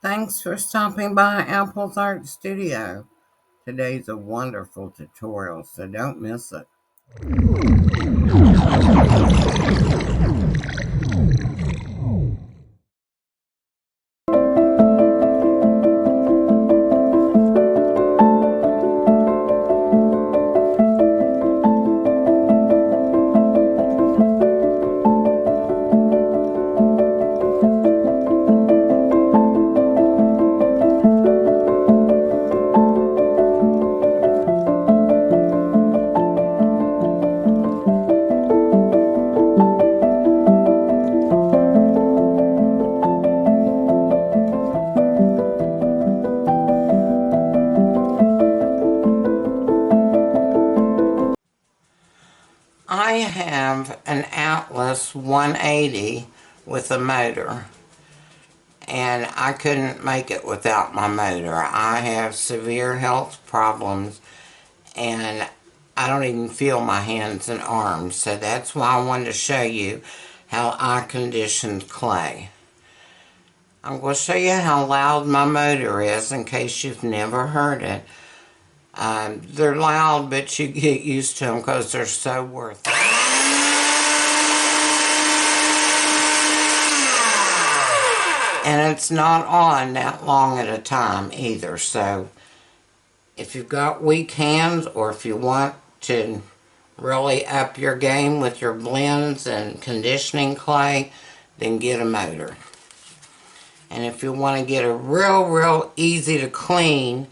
Thanks for stopping by Apple's Art Studio. Today's a wonderful tutorial, so don't miss it. I have an Atlas 180 with a motor, and I couldn't make it without my motor. I have severe health problems, and I don't even feel my hands and arms, so that's why I wanted to show you how I conditioned clay. I'm going to show you how loud my motor is in case you've never heard it. They're loud, but you get used to them because they're so worth it. And it's not on that long at a time either, so if you've got weak hands or if you want to really up your game with your blends and conditioning clay, then get a motor. And if you want to get a real easy to clean,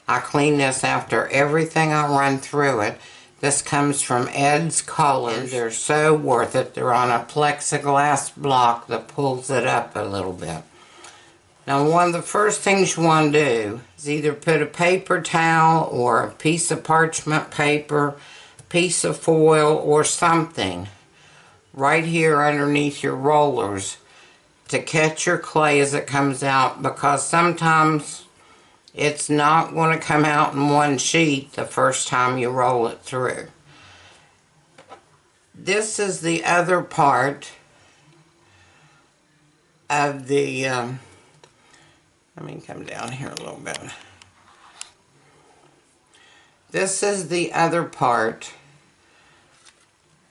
I clean this after everything I run through it. This comes from Ed's Colors. They're so worth it. They're on a plexiglass block that pulls it up a little bit. Now, one of the first things you want to do is either put a paper towel or a piece of parchment paper, piece of foil, or something right here underneath your rollers to catch your clay as it comes out, because sometimes it's not going to come out in one sheet the first time you roll it through. This is the other part of the, let me come down here a little bit. This is the other part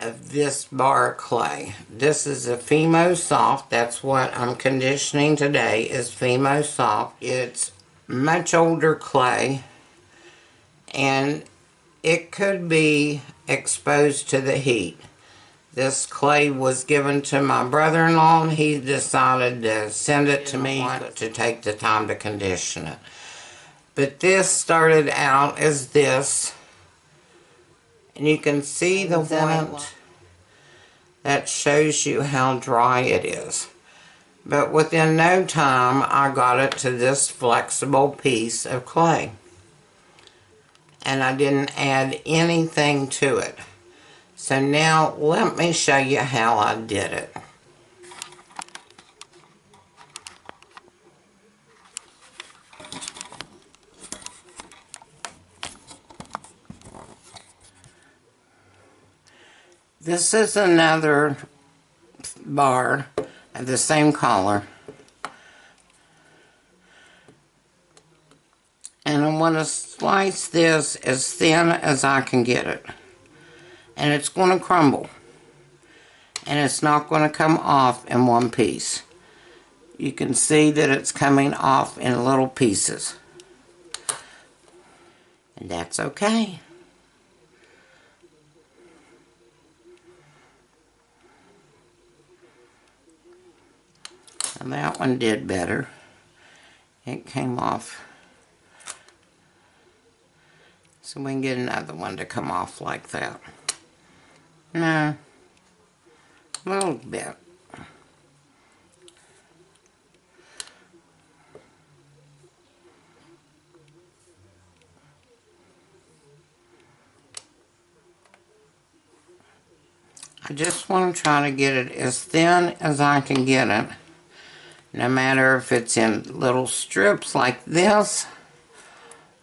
of this bar of clay. This is a Fimo Soft. That's what I'm conditioning today, is Fimo Soft. It's much older clay, and it could be exposed to the heat. This clay was given to my brother-in-law, and he decided to send it to me to take the time to condition it. But this started out as this, and you can see the white that shows you how dry it is. But within no time, I got it to this flexible piece of clay. And I didn't add anything to it. So now, let me show you how I did it. This is another bar of the same color. And I'm going to slice this as thin as I can get it. And it's going to crumble. And it's not going to come off in one piece. You can see that it's coming off in little pieces. And that's okay. And that one did better. It came off. So we can get another one to come off like that. No, a little bit. I just want to try to get it as thin as I can get it, no matter if it's in little strips like this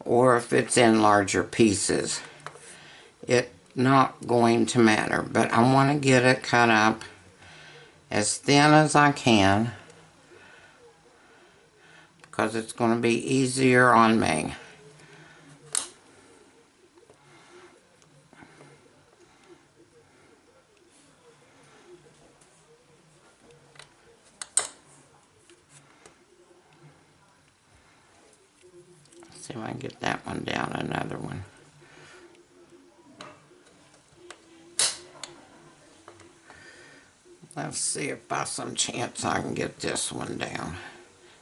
or if it's in larger pieces. It's not going to matter, but I want to get it cut up as thin as I can because it's going to be easier on me. See if I can get that one down, another one. Let's see if by some chance I can get this one down.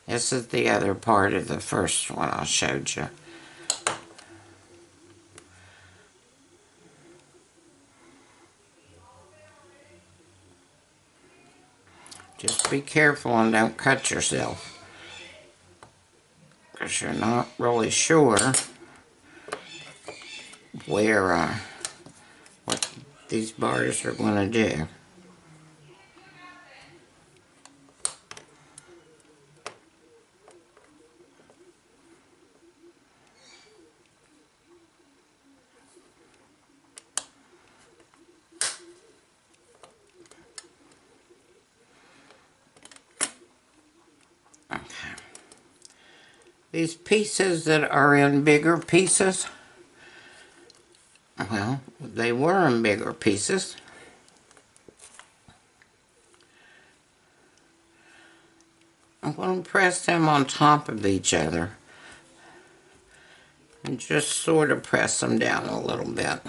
This is the other part of the first one I showed you. Just be careful and don't cut yourself, because you're not really sure where what these bars are going to do. These pieces that are in bigger pieces, well, they were in bigger pieces. I'm going to press them on top of each other and just sort of press them down a little bit.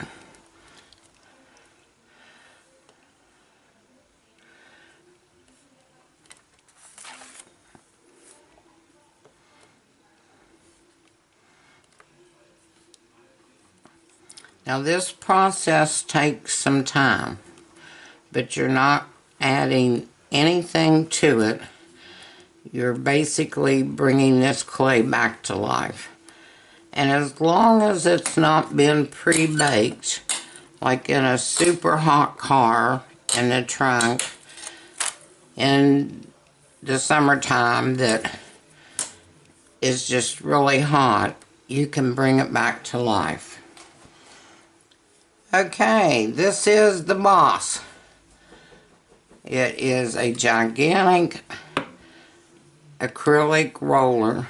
Now this process takes some time, but you're not adding anything to it. You're basically bringing this clay back to life. And as long as it's not been pre-baked, like in a super hot car in the trunk in the summertime that is just really hot, you can bring it back to life. Okay, this is the boss. It is a gigantic acrylic roller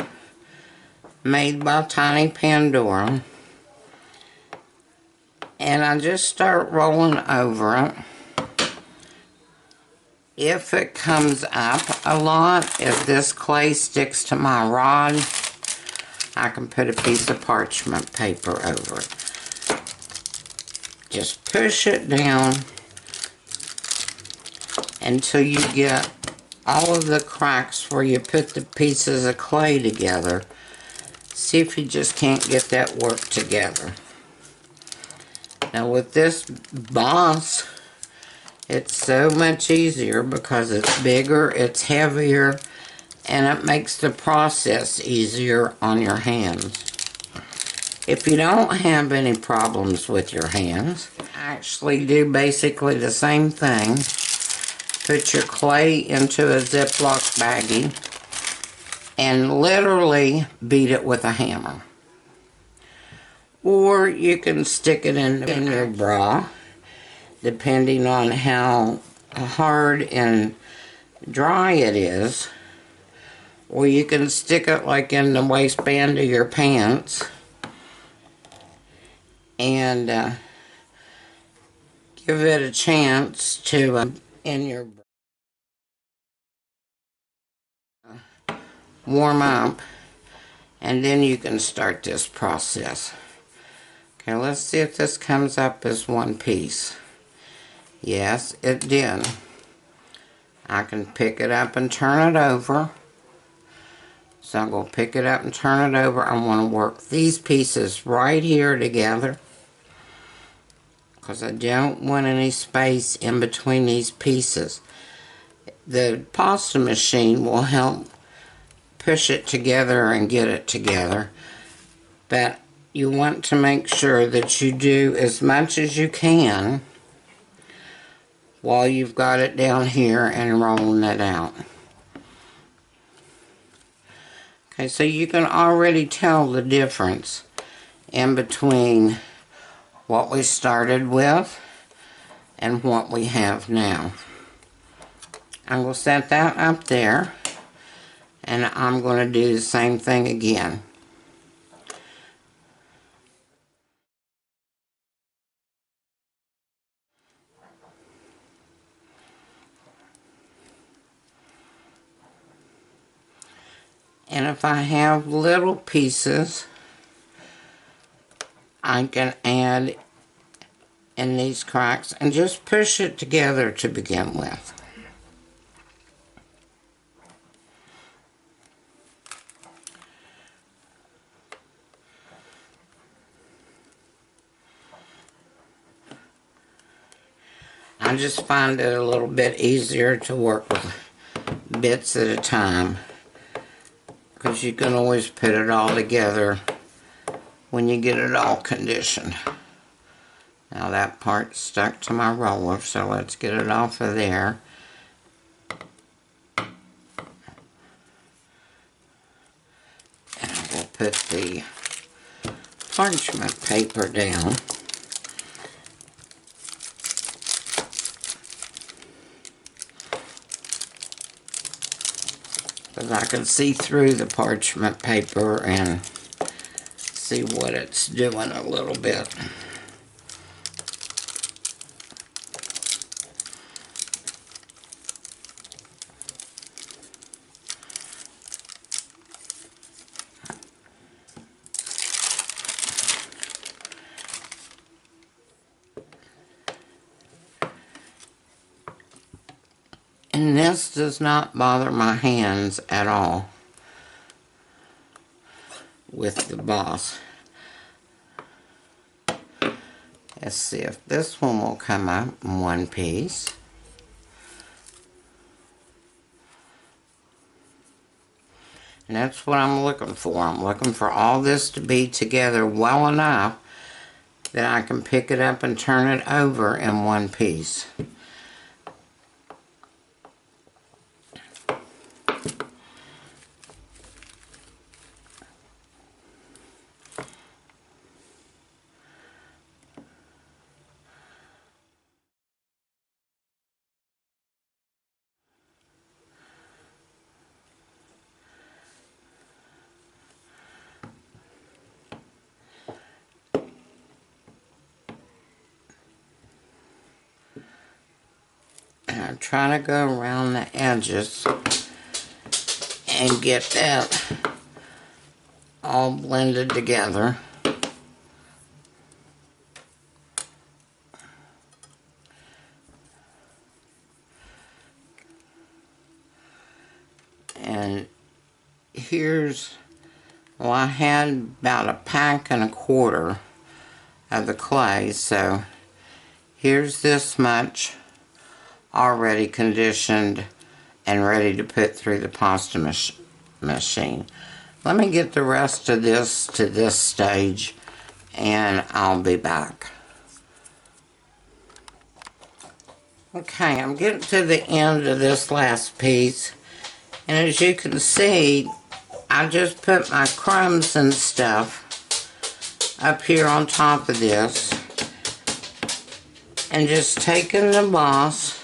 made by Tiny Pandora. And I just start rolling over it. If it comes up a lot, if this clay sticks to my rod, I can put a piece of parchment paper over it. Just push it down until you get all of the cracks where you put the pieces of clay together. See if you just can't get that work together. Now with this boss, it's so much easier because it's bigger, it's heavier, and it makes the process easier on your hands. If you don't have any problems with your hands, actually do basically the same thing. Put your clay into a Ziploc baggie and literally beat it with a hammer. Or you can stick it in your bra, depending on how hard and dry it is. Or you can stick it like in the waistband of your pants and give it a chance to in your warm up, and then you can start this process. Okay, let's see if this comes up as one piece. Yes, it did. I can pick it up and turn it over. So I'm going to pick it up and turn it over. I want to work these pieces right here together, because I don't want any space in between these pieces. The pasta machine will help push it together and get it together, but you want to make sure that you do as much as you can while you've got it down here and rolling it out. Okay, so you can already tell the difference in between what we started with and what we have now. I will set that up there, And I'm going to do the same thing again. And if I have little pieces, I can add in these cracks and just push it together to begin with. I just find it a little bit easier to work with bits at a time, because you can always put it all together when you get it all conditioned. Now that part's stuck to my roller, so let's get it off of there. And I will put the parchment paper down. Because I can see through the parchment paper and see what it's doing a little bit. And this does not bother my hands at all with the boss. Let's see if this one will come up in one piece. And that's what I'm looking for. I'm looking for all this to be together well enough that I can pick it up and turn it over in one piece. I'm trying to go around the edges and get that all blended together. And here's, well, I had about a pack and a quarter of the clay, so here's this much already conditioned and ready to put through the pasta machine. Let me get the rest of this to this stage and I'll be back. Okay, I'm getting to the end of this last piece, and as you can see, I just put my crumbs and stuff up here on top of this and just taking the boss.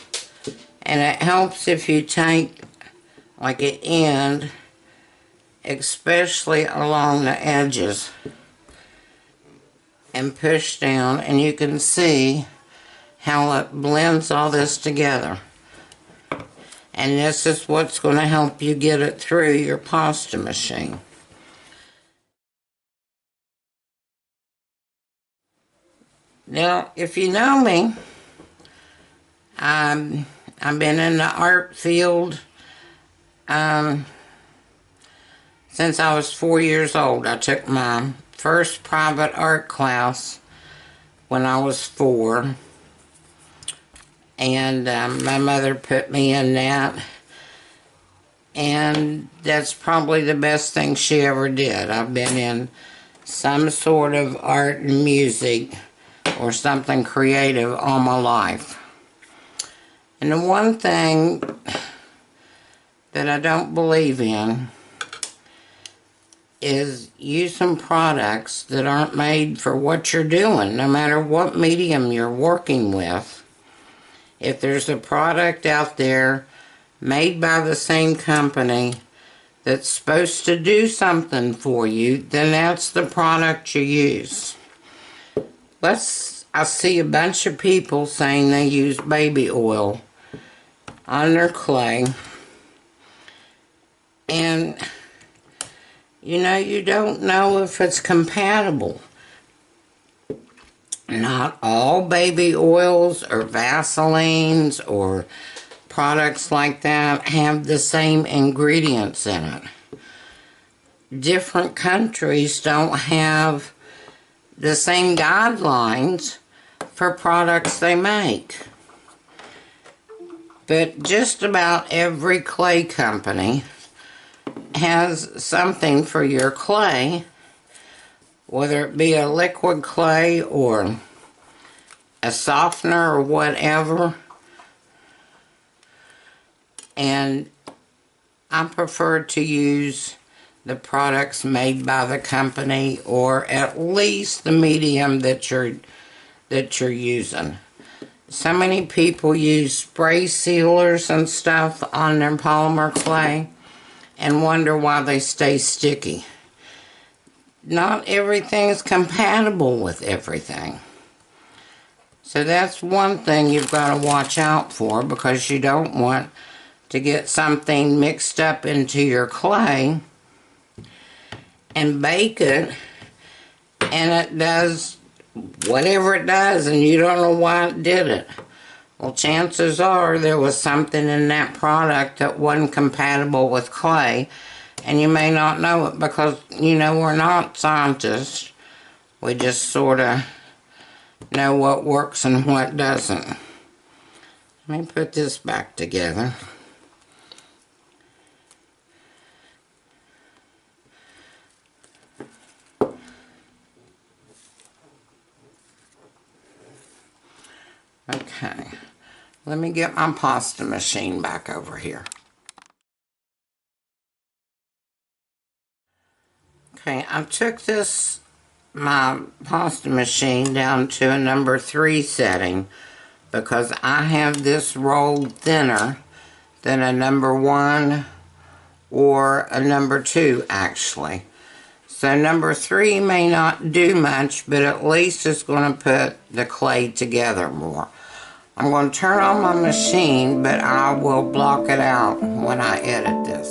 And it helps if you take like an end, especially along the edges, and push down, and you can see how it blends all this together. And this is what's going to help you get it through your pasta machine. Now, if you know me, I've been in the art field since I was 4 years old. I took my first private art class when I was 4. And my mother put me in that. And that's probably the best thing she ever did. I've been in some sort of art and music or something creative all my life. And the one thing that I don't believe in is using products that aren't made for what you're doing, no matter what medium you're working with. If there's a product out there made by the same company that's supposed to do something for you, then that's the product you use. I see a bunch of people saying they use baby oil on their clay. And, you don't know if it's compatible. Not all baby oils or Vaselines or products like that have the same ingredients in it. Different countries don't have the same guidelines for products they make. But just about every clay company has something for your clay, whether it be a liquid clay or a softener or whatever. And I prefer to use the products made by the company, or at least the medium that you're using. So many people use spray sealers and stuff on their polymer clay and wonder why they stay sticky. Not everything is compatible with everything. So that's one thing you've got to watch out for, because you don't want to get something mixed up into your clay and bake it, and it does whatever it does and you don't know why it did it. Well, chances are there was something in that product that wasn't compatible with clay, and you may not know it because, we're not scientists. We just sort of know what works and what doesn't. Let me put this back together. Okay, let me get my pasta machine back over here. Okay, I took my pasta machine down to a number 3 setting because I have this rolled thinner than a number 1 or a number 2 actually. So number 3 may not do much, but at least it's going to put the clay together more. I'm going to turn on my machine, but I will block it out when I edit this.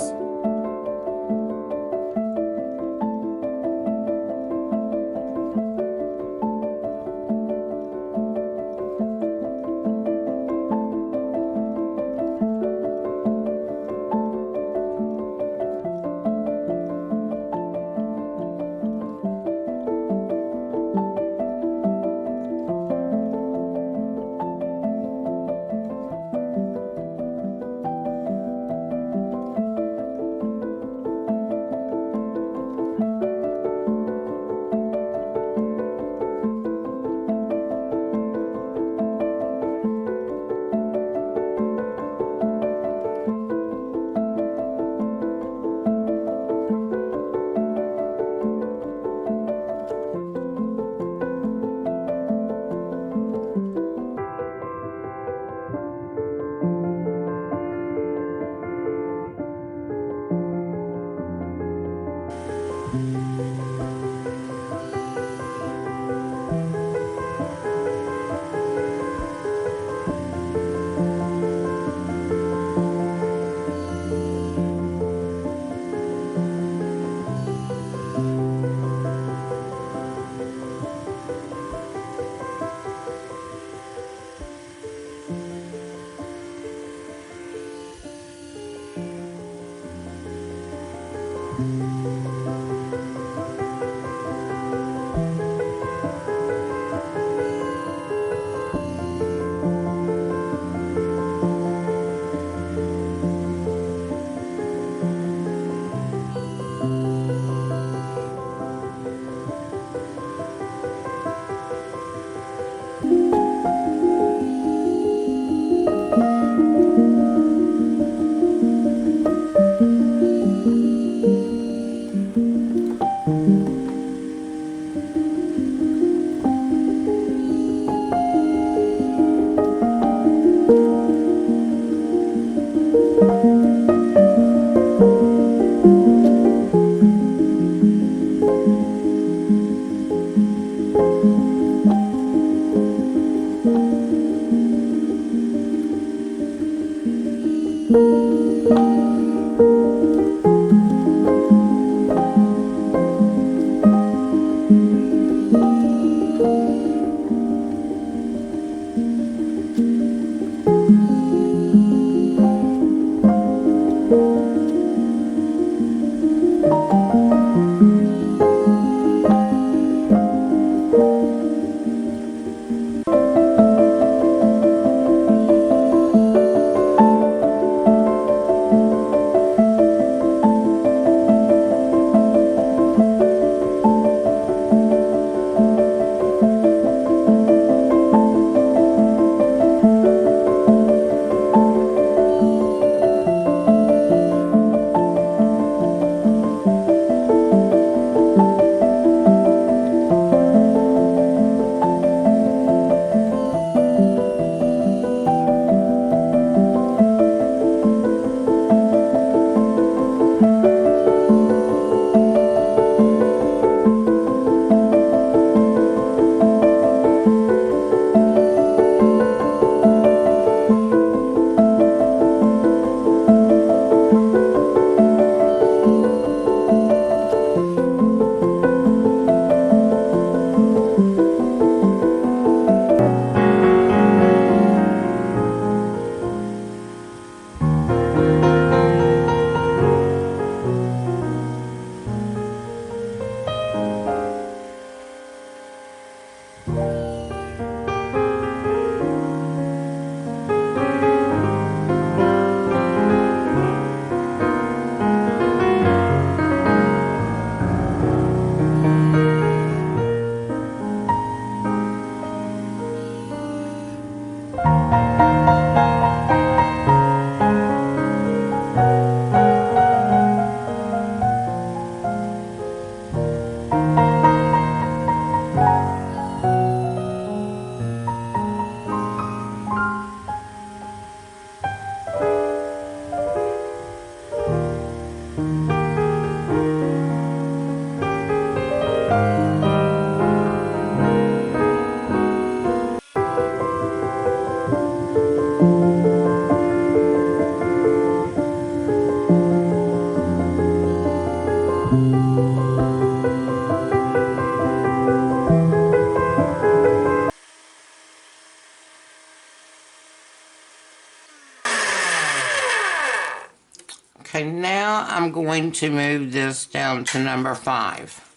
I'm going to move this down to number 5.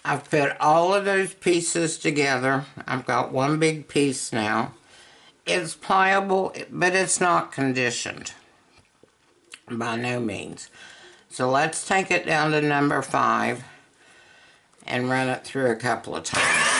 I've put all of those pieces together. I've got one big piece now. It's pliable, but it's not conditioned. By no means. So let's take it down to number 5 and run it through a couple of times.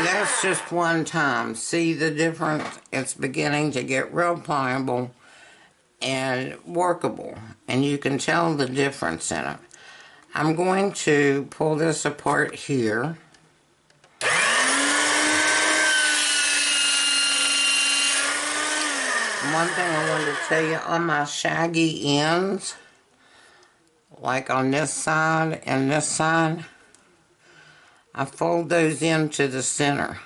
That's just one time. See the difference? It's beginning to get real pliable and workable, and you can tell the difference in it. I'm going to pull this apart here. One thing I wanted to tell you, on my shaggy ends, like on this side and this side, I fold those into the center.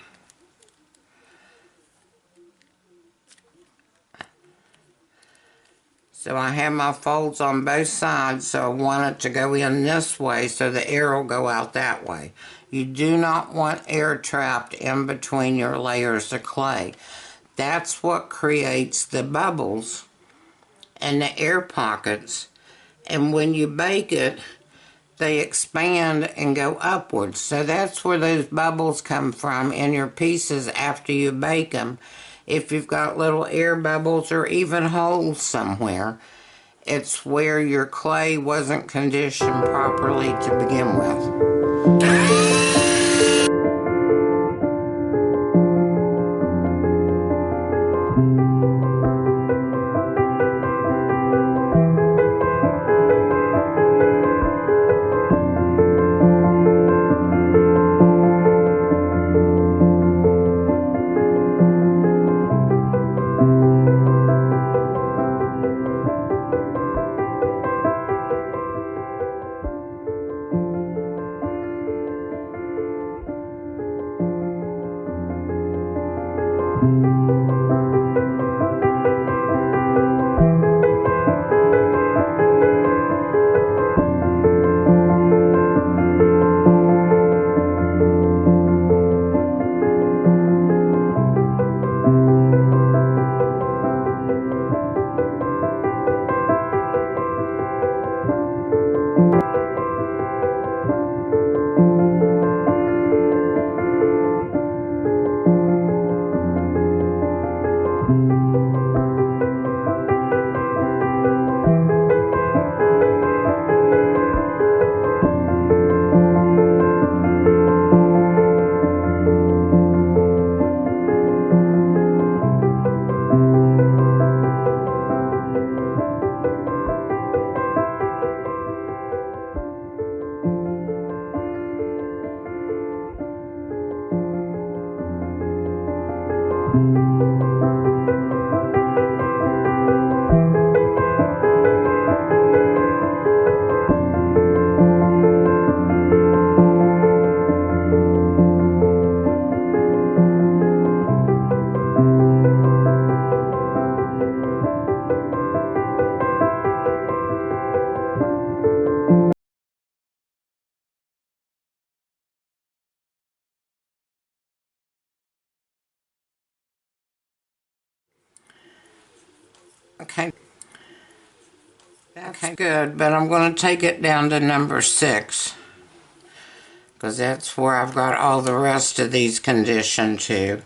So I have my folds on both sides, so I want it to go in this way so the air will go out that way. You do not want air trapped in between your layers of clay. That's what creates the bubbles and the air pockets. And when you bake it, they expand and go upwards. So that's where those bubbles come from in your pieces after you bake them. If you've got little air bubbles or even holes somewhere, it's where your clay wasn't conditioned properly to begin with. Okay, that's good, but I'm going to take it down to number 6, because that's where I've got all the rest of these conditioned to.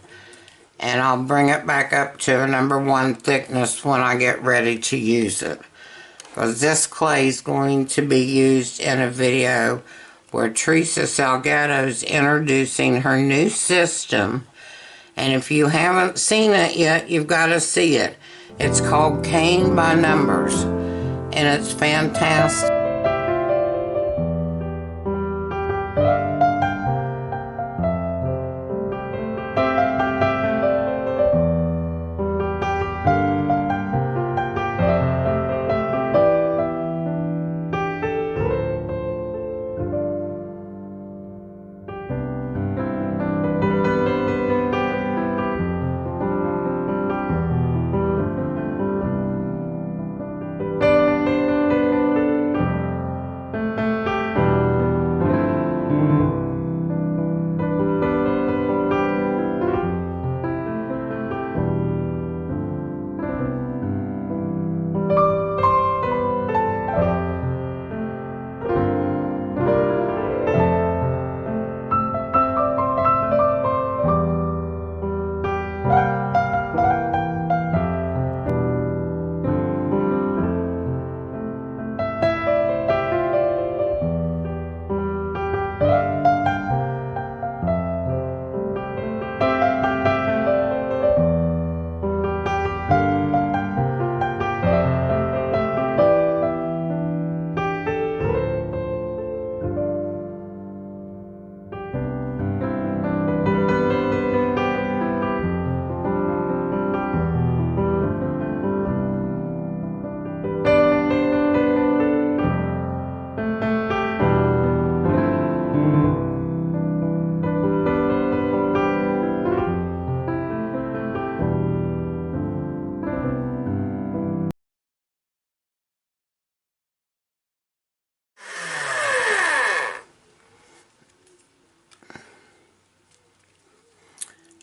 And I'll bring it back up to a number 1 thickness when I get ready to use it. Because this clay is going to be used in a video where Teresa Salgado's introducing her new system. And if you haven't seen it yet, you've got to see it. It's called Cane by Numbers, and it's fantastic.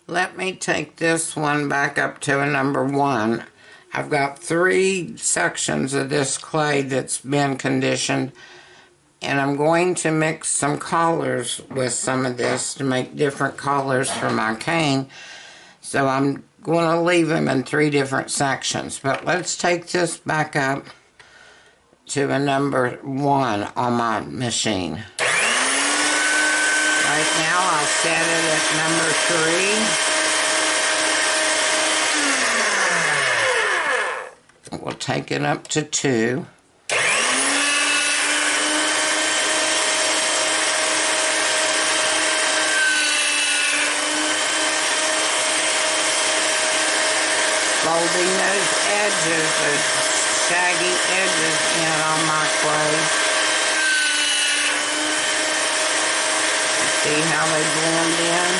Let me take this one back up to a number 1. I've got 3 sections of this clay that's been conditioned, and I'm going to mix some colors with some of this to make different colors for my cane. So I'm going to leave them in 3 different sections. But let's take this back up to a number 1 on my machine. Right now I'll set it at number 3. We'll take it up to 2. Folding those edges, those shaggy edges in on my clay. See how they blend in?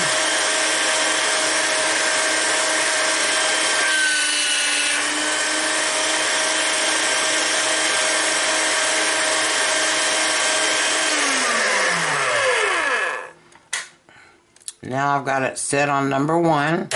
Now I've got it set on number 1.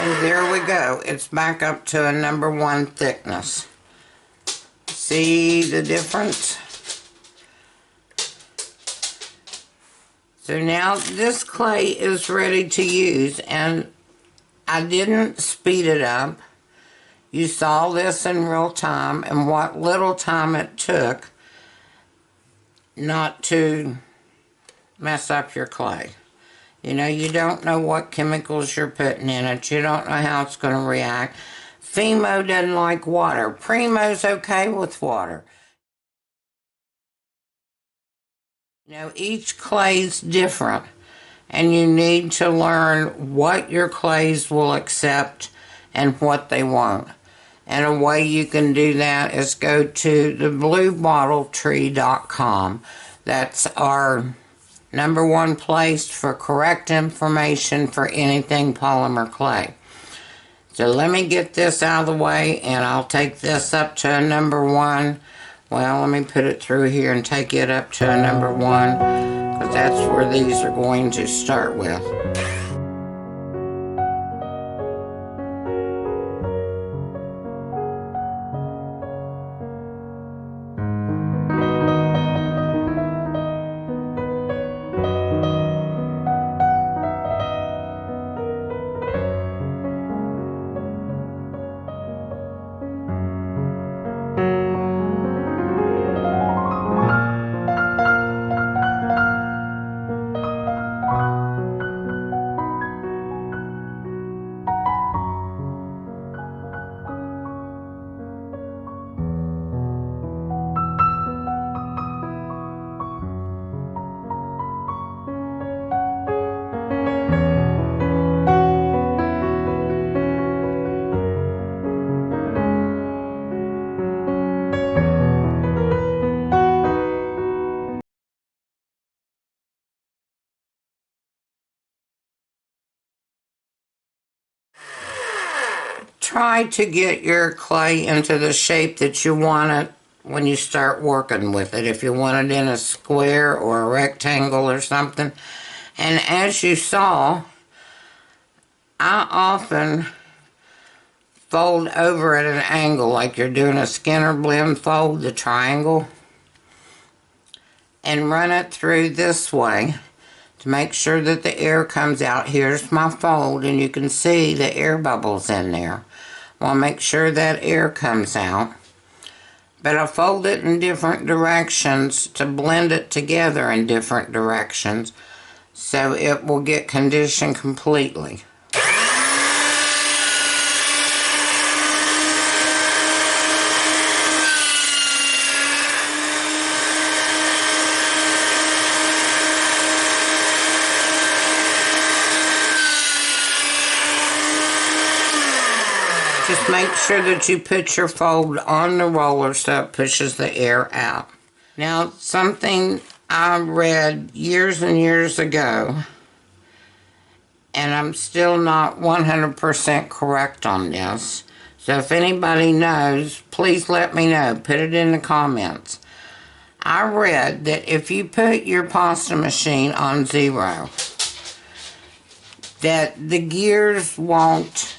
And there we go. It's back up to a number 1 thickness. See the difference? So now this clay is ready to use, and I didn't speed it up. You saw this in real time and what little time it took not to mess up your clay. You know, you don't know what chemicals you're putting in it. You don't know how it's going to react. Fimo doesn't like water. Primo's okay with water. You know, each clay's different, and you need to learn what your clays will accept and what they won't. And a way you can do that is go to the bluebottletree.com. That's our number 1 place for correct information for anything polymer clay. So let me get this out of the way, and I'll take this up to a number 1. Well, let me put it through here and take it up to a number 1, because that's where these are going to start with. Try to get your clay into the shape that you want it when you start working with it. If you want it in a square or a rectangle or something. And as you saw, I often fold over at an angle, like you're doing a Skinner blend fold, the triangle, and run it through this way to make sure that the air comes out. Here's my fold, and you can see the air bubbles in there. Well, make sure that air comes out. But I fold it in different directions to blend it together in different directions so it will get conditioned completely. Just make sure that you put your fold on the roller so it pushes the air out. Now, something I read years and years ago, and I'm still not 100% correct on this. So if anybody knows, please let me know. Put it in the comments. I read that if you put your pasta machine on 0, that the gears won't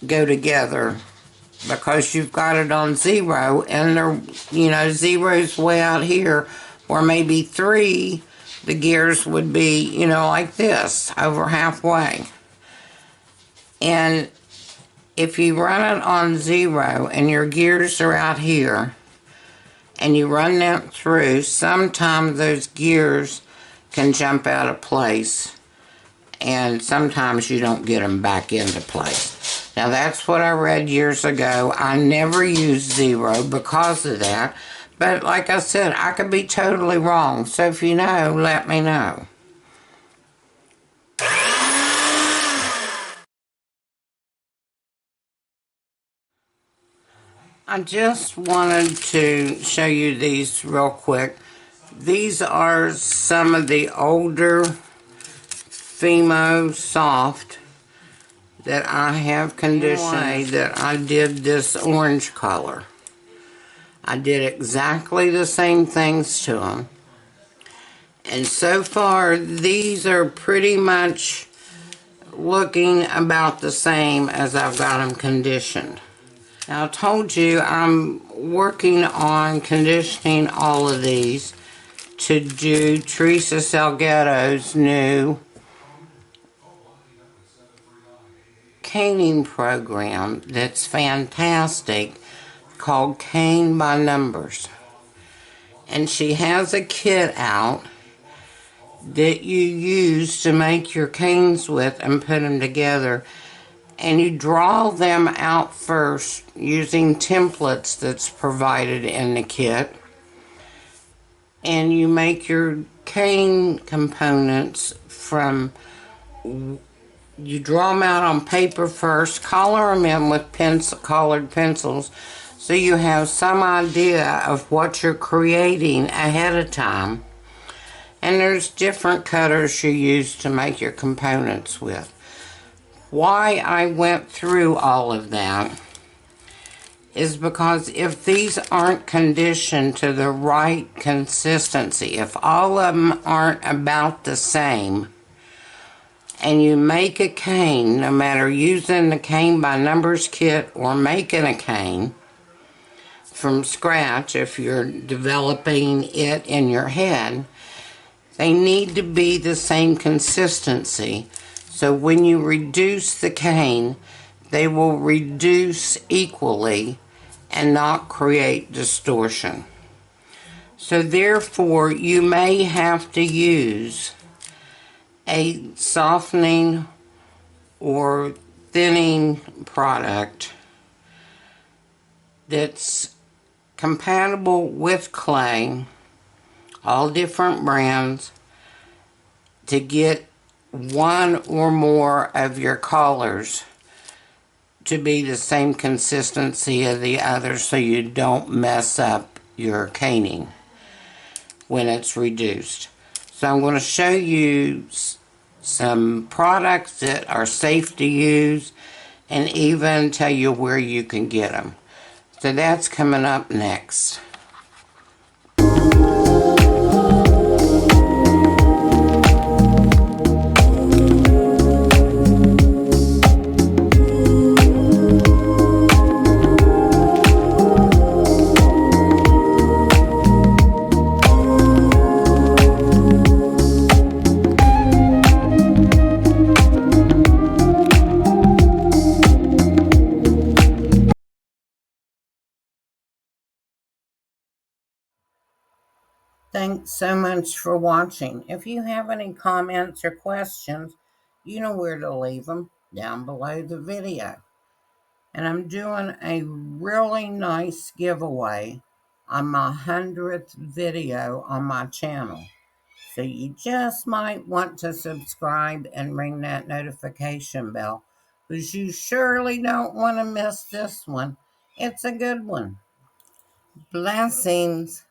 go together because you've got it on 0, and they're, 0's way out here, or maybe 3, the gears would be, like this, over halfway. And if you run it on 0 and your gears are out here, and you run that through, sometimes those gears can jump out of place, and sometimes you don't get them back into place. Now that's what I read years ago. I never used 0 because of that, but like I said, I could be totally wrong. So if you know, let me know. I just wanted to show you these real quick. These are some of the older Fimo Soft that I have conditioned, that I did this orange color. I did exactly the same things to them. And so far, these are pretty much looking about the same as I've got them conditioned. Now, I told you I'm working on conditioning all of these to do Teresa Salgado's new caning program that's fantastic, called Cane by Numbers. And she has a kit out that you use to make your canes with and put them together. And you draw them out first using templates that's provided in the kit. And you make your cane components from, you draw them out on paper first, color them in with colored pencils, so you have some idea of what you're creating ahead of time. And there's different cutters you use to make your components with. Why I went through all of that is because if these aren't conditioned to the right consistency, if all of them aren't about the same, and you make a cane, no matter using the Cane by Numbers kit or making a cane from scratch, if you're developing it in your head, they need to be the same consistency. So when you reduce the cane, they will reduce equally and not create distortion. So therefore, you may have to use a softening or thinning product that's compatible with clay, all different brands, to get one or more of your colors to be the same consistency as the other, so you don't mess up your caning when it's reduced. So I'm going to show you some products that are safe to use and even tell you where you can get them. So that's coming up next. Thanks so much for watching. If you have any comments or questions, you know where to leave them, down below the video. And I'm doing a really nice giveaway on my 100th video on my channel. So you just might want to subscribe and ring that notification bell Because you surely don't want to miss this one. It's a good one. Blessings.